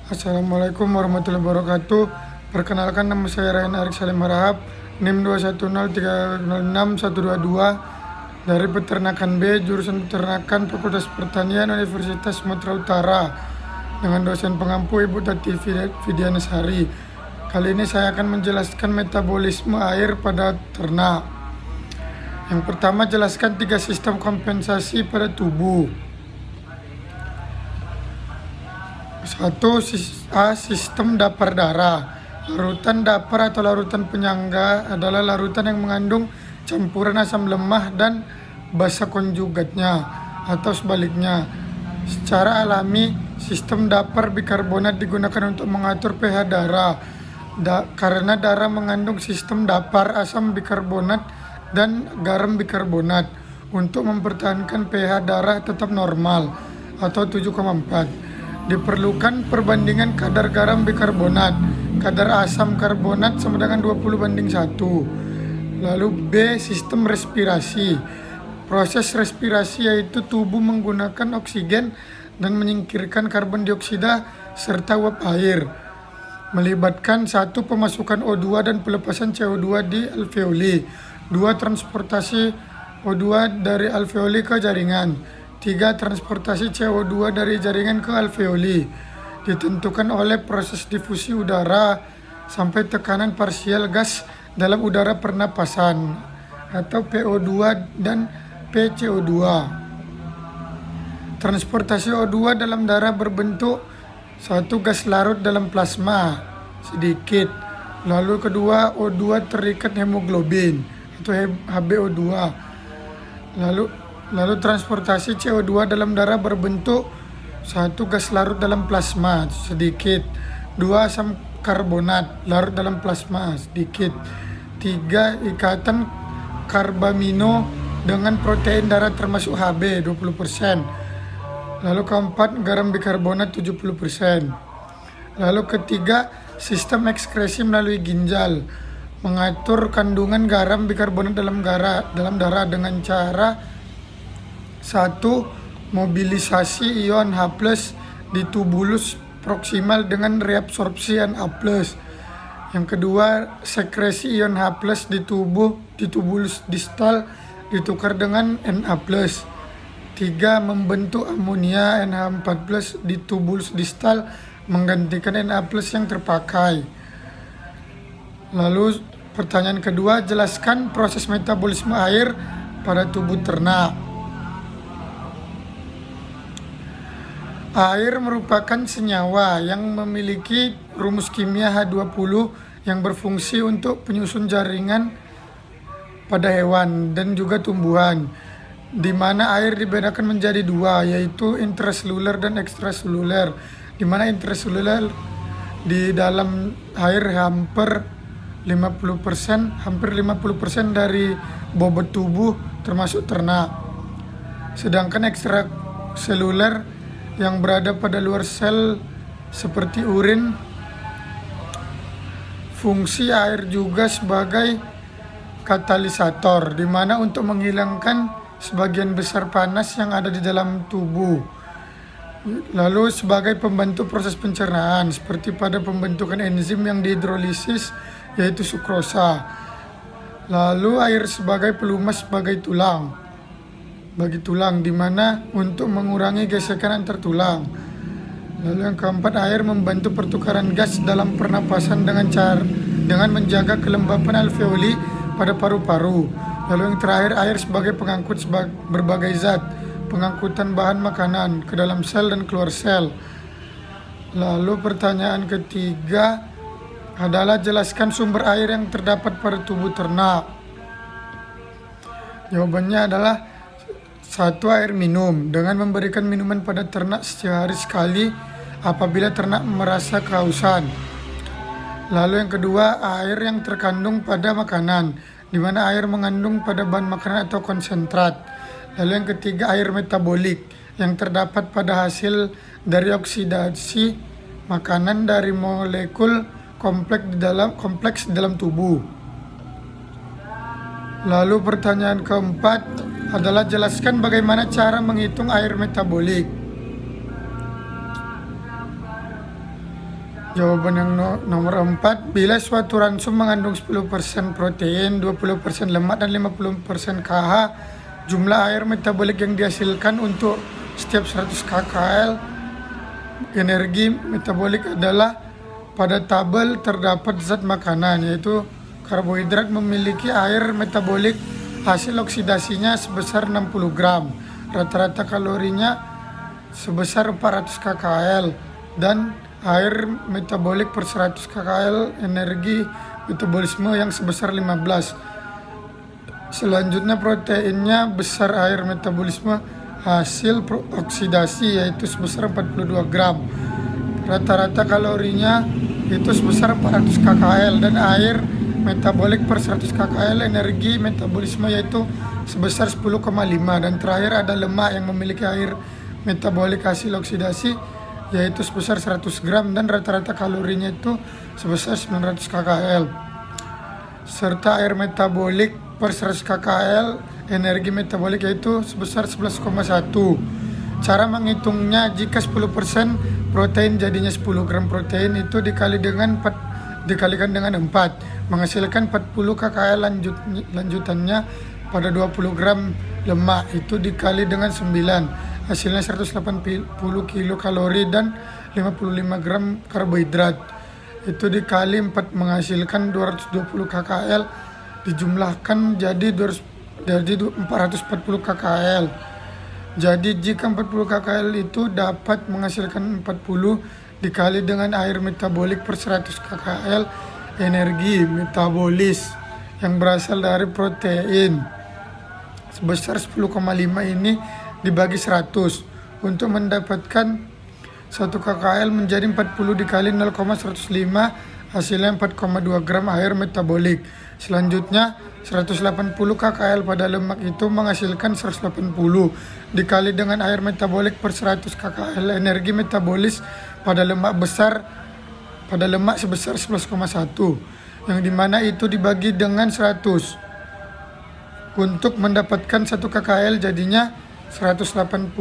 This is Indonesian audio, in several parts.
Assalamualaikum warahmatullahi wabarakatuh. Perkenalkan, nama saya Ryan Arik Salim Harahap, NIM 210306122 dari Peternakan B, jurusan Peternakan Fakultas Pertanian Universitas Sumatera Utara, dengan dosen pengampu Ibu Tati Fidianasari. Kali ini saya akan menjelaskan metabolisme air pada ternak. Yang pertama, jelaskan 3 sistem kompensasi pada tubuh. 1. Sistem dapar darah. Larutan dapar atau larutan penyangga adalah larutan yang mengandung campuran asam lemah dan basa konjugatnya, atau sebaliknya. Secara alami, sistem dapar bikarbonat digunakan untuk mengatur pH darah, karena darah mengandung sistem dapar asam bikarbonat dan garam bikarbonat untuk mempertahankan pH darah tetap normal atau 7,4. Diperlukan perbandingan kadar garam bikarbonat, kadar asam karbonat sama dengan 20:1. Lalu B, sistem respirasi. Proses respirasi yaitu tubuh menggunakan oksigen dan menyingkirkan karbon dioksida serta uap air, melibatkan 1. Pemasukan O2 dan pelepasan CO2 di alveoli. 2. Transportasi O2 dari alveoli ke jaringan. 3. Transportasi CO2 dari jaringan ke alveoli. Ditentukan oleh proses difusi udara sampai tekanan parsial gas dalam udara pernapasan atau PO2 dan PCO2. Transportasi O2 dalam darah berbentuk 1. Gas larut dalam plasma sedikit. Lalu kedua, O2 terikat hemoglobin atau HbO2. Lalu transportasi CO2 dalam darah berbentuk 1. Gas larut dalam plasma sedikit. 2. Asam karbonat larut dalam plasma sedikit. 3. Ikatan karbamino dengan protein darah termasuk Hb 20%. Lalu keempat, garam bikarbonat 70%. Lalu ketiga, sistem ekskresi melalui ginjal, mengatur kandungan garam bikarbonat dalam darah dengan cara 1. Mobilisasi ion H+ di tubulus proksimal dengan reabsorpsi Na+. Yang kedua, sekresi ion H+ di tubulus distal ditukar dengan Na+. 3. Membentuk amonia NH4+ di tubulus distal menggantikan Na+ yang terpakai. Lalu pertanyaan kedua, jelaskan proses metabolisme air pada tubuh ternak. Air merupakan senyawa yang memiliki rumus kimia H20 yang berfungsi untuk penyusun jaringan pada hewan dan juga tumbuhan, di mana air dibedakan menjadi 2, yaitu intraseluler dan ekstraseluler, di mana intraseluler di dalam air hampir 50% dari bobot tubuh termasuk ternak. Sedangkan ekstraseluler yang berada pada luar sel seperti urin. Fungsi air juga sebagai katalisator, di mana untuk menghilangkan sebagian besar panas yang ada di dalam tubuh. Lalu sebagai pembantu proses pencernaan, seperti pada pembentukan enzim yang dihidrolisis, yaitu sukrosa. Lalu air sebagai pelumas bagi tulang, di mana untuk mengurangi gesekan antar tulang. Lalu yang keempat, air membantu pertukaran gas dalam pernapasan dengan menjaga kelembapan alveoli pada paru-paru. Lalu yang terakhir, air sebagai pengangkut berbagai zat, pengangkutan bahan makanan ke dalam sel dan keluar sel. Lalu pertanyaan ketiga adalah jelaskan sumber air yang terdapat pada tubuh ternak. Jawabannya adalah 1. Air minum, dengan memberikan minuman pada ternak sehari sekali apabila ternak merasa kehausan. Lalu yang kedua, air yang terkandung pada makanan, di mana air mengandung pada bahan makanan atau konsentrat. Lalu yang ketiga, air metabolik, yang terdapat pada hasil dari oksidasi makanan dari molekul kompleks di dalam tubuh. Lalu pertanyaan keempat adalah jelaskan bagaimana cara menghitung air metabolik. Jawaban yang nomor 4, bila suatu ransum mengandung 10% protein, 20% lemak, dan 50% KH, jumlah air metabolik yang dihasilkan untuk setiap 100 kcal energi metabolik adalah, pada tabel terdapat zat makanan, yaitu karbohidrat memiliki air metabolik hasil oksidasinya sebesar 60 gram, rata-rata kalorinya sebesar 400 kcal, dan air metabolik per 100 kcal energi metabolisme yang sebesar 15. Selanjutnya proteinnya besar air metabolisme hasil oksidasi yaitu sebesar 42 gram. Rata-rata kalorinya itu sebesar 400 kcal, dan air metabolik per 100 kcal energi metabolisme yaitu sebesar 10,5. Dan terakhir ada lemak yang memiliki air metabolik hasil oksidasi yaitu sebesar 100 gram, dan rata-rata kalorinya itu sebesar 900 kcal. Serta air metabolik per 100 kcal energi metabolik yaitu sebesar 11,1. Cara menghitungnya, jika 10% protein jadinya 10 gram protein itu dikalikan dengan 4 menghasilkan 40 kcal, lanjutannya pada 20 gram lemak itu dikali dengan 9 hasilnya 180 kilokalori, dan 55 gram karbohidrat itu dikali 4 menghasilkan 220 kcal, dijumlahkan jadi 440 kcal. Jadi jika 40 kcal itu dapat menghasilkan 40 dikali dengan air metabolik per 100 kcal energi metabolis yang berasal dari protein sebesar 10,5 ini dibagi 100 untuk mendapatkan 1 kcal menjadi 40 dikali 0,105 hasilnya 4,2 gram air metabolik. Selanjutnya 180 kcal pada lemak itu menghasilkan 180 dikali dengan air metabolik per 100 kcal energi metabolis pada lemak sebesar 11,1, yang dimana itu dibagi dengan 100 untuk mendapatkan 1 kcal jadinya 180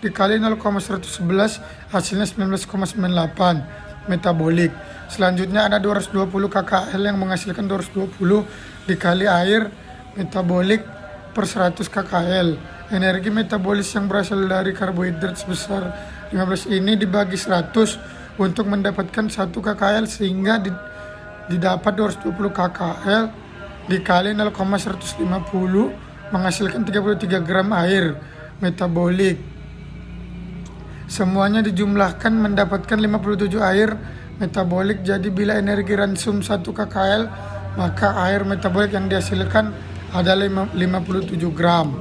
dikali 0,111 hasilnya 19,98 metabolik. Selanjutnya ada 220 kcal yang menghasilkan 220 dikali air metabolik per 100 kcal. Energi metabolis yang berasal dari karbohidrat sebesar 15 ini dibagi 100 untuk mendapatkan 1 kcal, sehingga didapat 220 kcal dikali 0,150 menghasilkan 33 gram air metabolik. Semuanya dijumlahkan mendapatkan 57 air metabolik. Jadi bila energi ransum 1 kcal, maka air metabolik yang dihasilkan adalah 57 gram.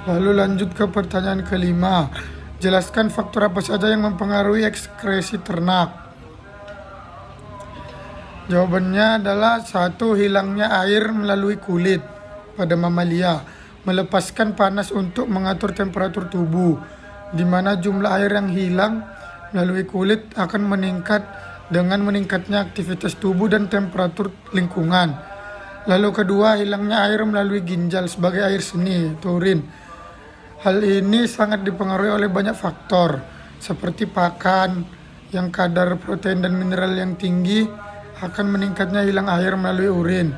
Lalu lanjut ke pertanyaan kelima. Jelaskan faktor apa saja yang mempengaruhi ekskresi ternak. Jawabannya adalah 1. Hilangnya air melalui kulit pada mamalia, melepaskan panas untuk mengatur temperatur tubuh, di mana jumlah air yang hilang melalui kulit akan meningkat dengan meningkatnya aktivitas tubuh dan temperatur lingkungan. Lalu kedua, hilangnya air melalui ginjal sebagai air seni, urin. Hal ini sangat dipengaruhi oleh banyak faktor, seperti pakan yang kadar protein dan mineral yang tinggi akan meningkatnya hilang air melalui urin.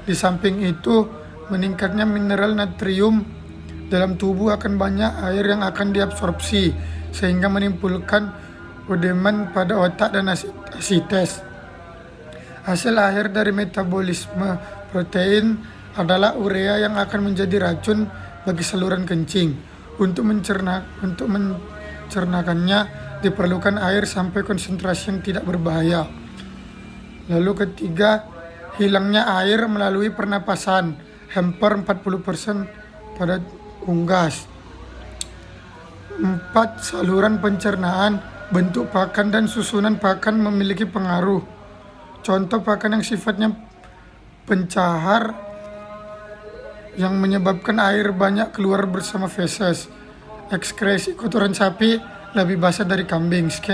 Di samping itu, meningkatnya mineral natrium dalam tubuh akan banyak air yang akan diabsorpsi, sehingga menimbulkan odeman pada otak dan asites. Hasil akhir dari metabolisme protein adalah urea yang akan menjadi racun bagi saluran kencing. Untuk mencernakannya diperlukan air sampai konsentrasi yang tidak berbahaya. Lalu ketiga, hilangnya air melalui pernapasan, hampir 40% pada unggas. 4. Saluran pencernaan, bentuk pakan dan susunan pakan memiliki pengaruh. Contoh pakan yang sifatnya pencahar yang menyebabkan air banyak keluar bersama feses. Ekskresi kotoran sapi lebih basah dari kambing. Sekian.